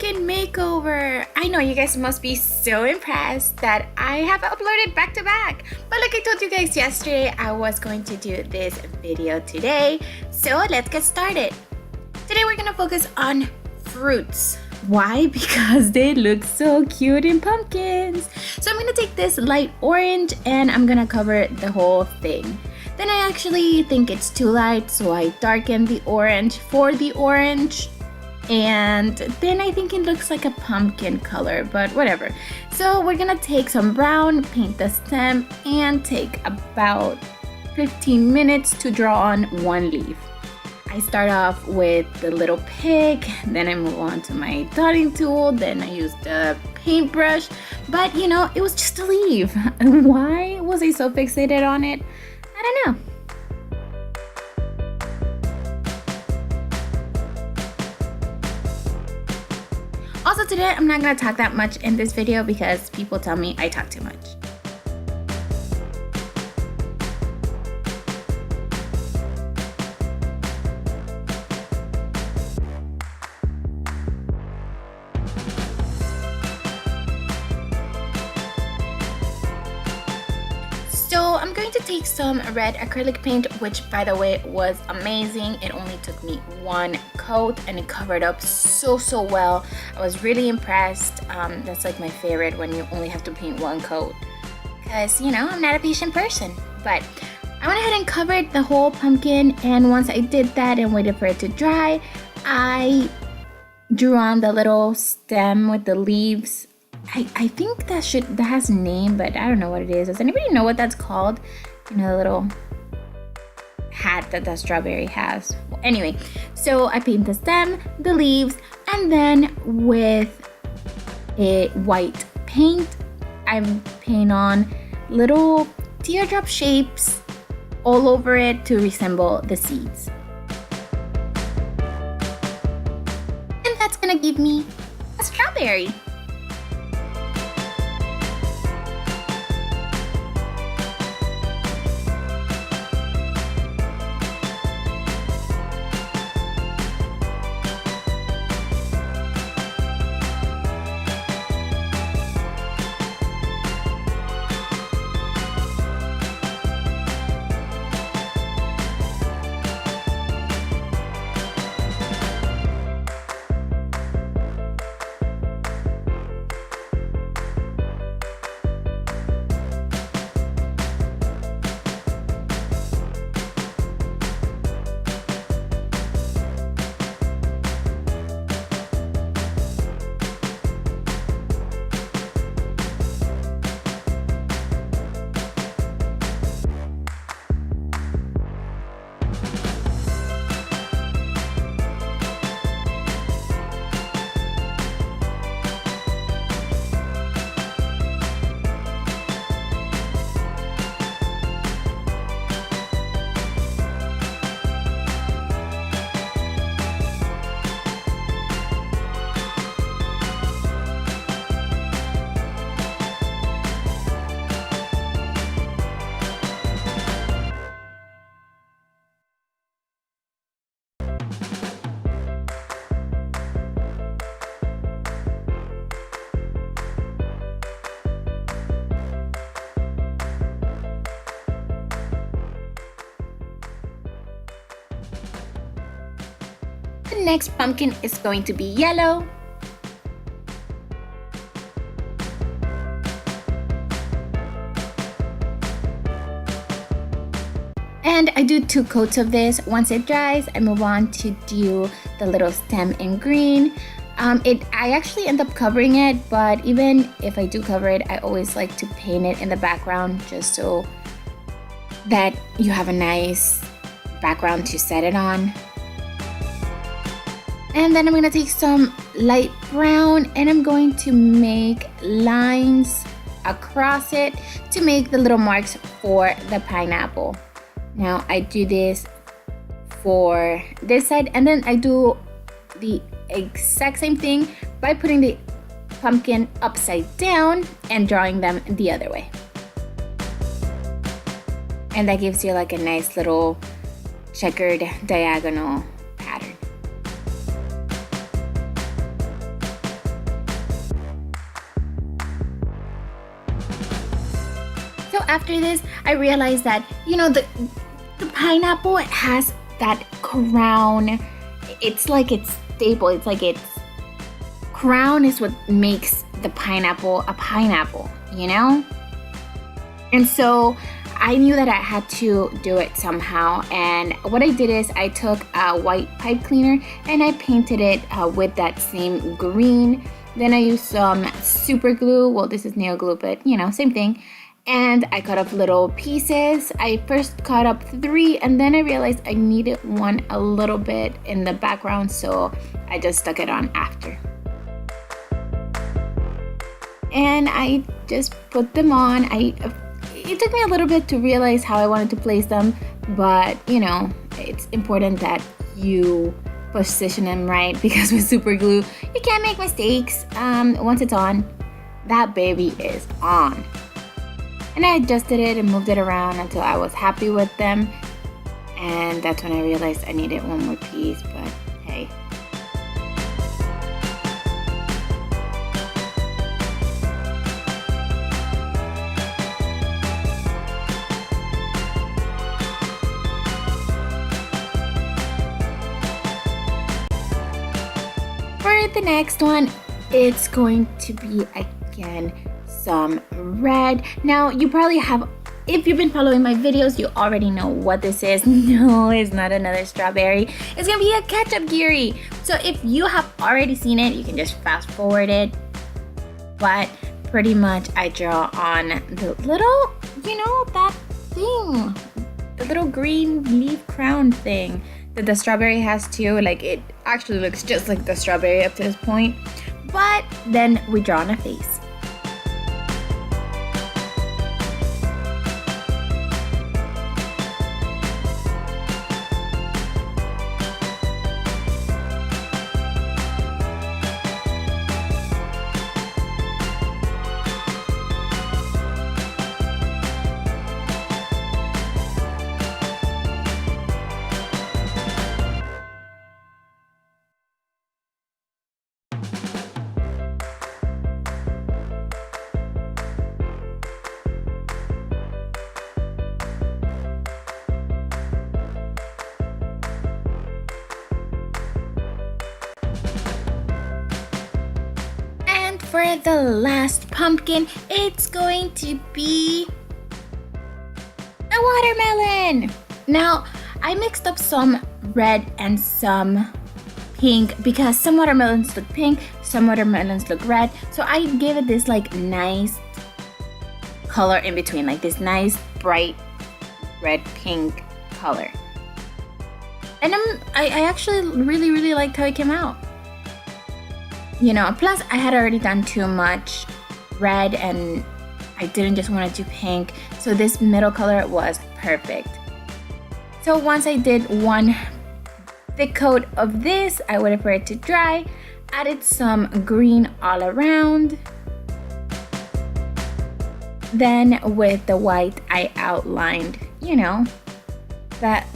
pumpkin makeover. I know you guys must be so impressed that I have uploaded back to back. But like I told you guys yesterday, I was going to do this video today. So let's get started. Today we're gonna focus on fruits. Why? Because they look so cute in pumpkins. So I'm gonna take this light orange and I'm gonna cover the whole thing. Then I actually think it's too light, so I darken the orange for the orange. And then I think it looks like a pumpkin color, but whatever. So we're gonna take some brown, paint the stem, and take about 15 minutes to draw on one leaf. I start off with the little pig, then I move on to my dotting tool, then I use the paintbrush, but you know, it was just a leaf. Why was I so fixated on it? I don't know. Also today, I'm not gonna talk that much in this video because people tell me I talk too much. So I'm going to take some red acrylic paint, which by the way was amazing. It only took me one coat and it covered up so well. I was really impressed. That's like my favorite when you only have to paint one coat, because you know I'm not a patient person. But I went ahead and covered the whole pumpkin, and once I did that and waited for it to dry, I drew on the little stem with the leaves. I think that has a name, but I don't know what it is. Does anybody know what that's called? You know, the little hat that strawberry has. Well, anyway, so I paint the stem, the leaves, and then with a white paint, I paint on little teardrop shapes all over it to resemble the seeds. And that's gonna give me a strawberry. The next pumpkin is going to be yellow. And I do 2 coats of this. Once it dries, I move on to do the little stem in green. I actually end up covering it, but even if I do cover it, I always like to paint it in the background just so that you have a nice background to set it on. And then I'm gonna take some light brown and I'm going to make lines across it to make the little marks for the pineapple. Now I do this for this side, and then I do the exact same thing by putting the pumpkin upside down and drawing them the other way. And that gives you like a nice little checkered diagonal pattern. after this, I realized that, you know, the pineapple has that crown. It's like its staple. It's like its crown is what makes the pineapple a pineapple, you know? And so I knew that I had to do it somehow, and what I did is I took a white pipe cleaner and I painted it with that same green. Then I used some super glue. Well, this is nail glue, but you know, same thing. And I cut up little pieces. I first cut up 3, and then I realized I needed one a little bit in the background, so I just stuck it on after. And I just put them on. It took me a little bit to realize how I wanted to place them, but you know, it's important that you position them right, because with super glue, you can't make mistakes. Once it's on, that baby is on. And I adjusted it and moved it around until I was happy with them. And that's when I realized I needed one more piece, but hey. For the next one, it's going to be again some red. Now you probably have, if you've been following my videos, you already know what this is. No, it's not another strawberry. It's gonna be a ketchup Heeeyyy. So if you have already seen it, you can just fast forward it. But pretty much I draw on the little, you know, that thing, the little green leaf crown thing that the strawberry has too. Like, it actually looks just like the strawberry up to this point. But then we draw on a face. For the last pumpkin, it's going to be a watermelon. Now, I mixed up some red and some pink because some watermelons look pink, some watermelons look red. So I gave it this like nice color in between, like this nice bright red pink color. And I actually really liked how it came out. You know, plus I had already done too much red and I didn't just want to do pink. So this middle color was perfect. So once I did one thick coat of this, I waited for it to dry, added some green all around. Then with the white, I outlined, you know, that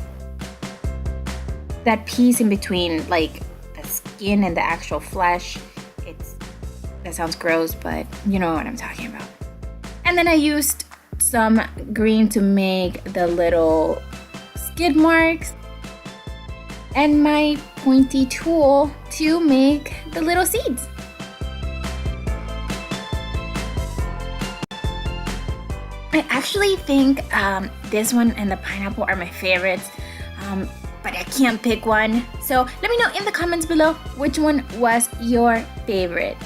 piece in between, like the skin and the actual flesh. That sounds gross, but you know what I'm talking about. And then I used some green to make the little skid marks and my pointy tool to make the little seeds. I actually think this one and the pineapple are my favorites, but I can't pick one. So let me know in the comments below which one was your favorite.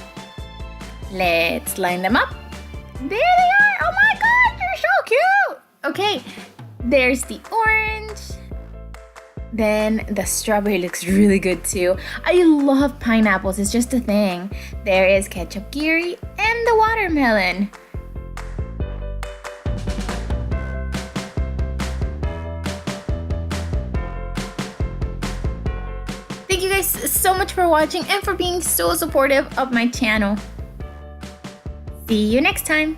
Let's line them up. There they are! Oh my god, they're so cute! Okay, there's the orange. Then the strawberry looks really good too. I love pineapples, it's just a thing. There is ketchup Heeeyyy and the watermelon. Thank you guys so much for watching and for being so supportive of my channel. See you next time.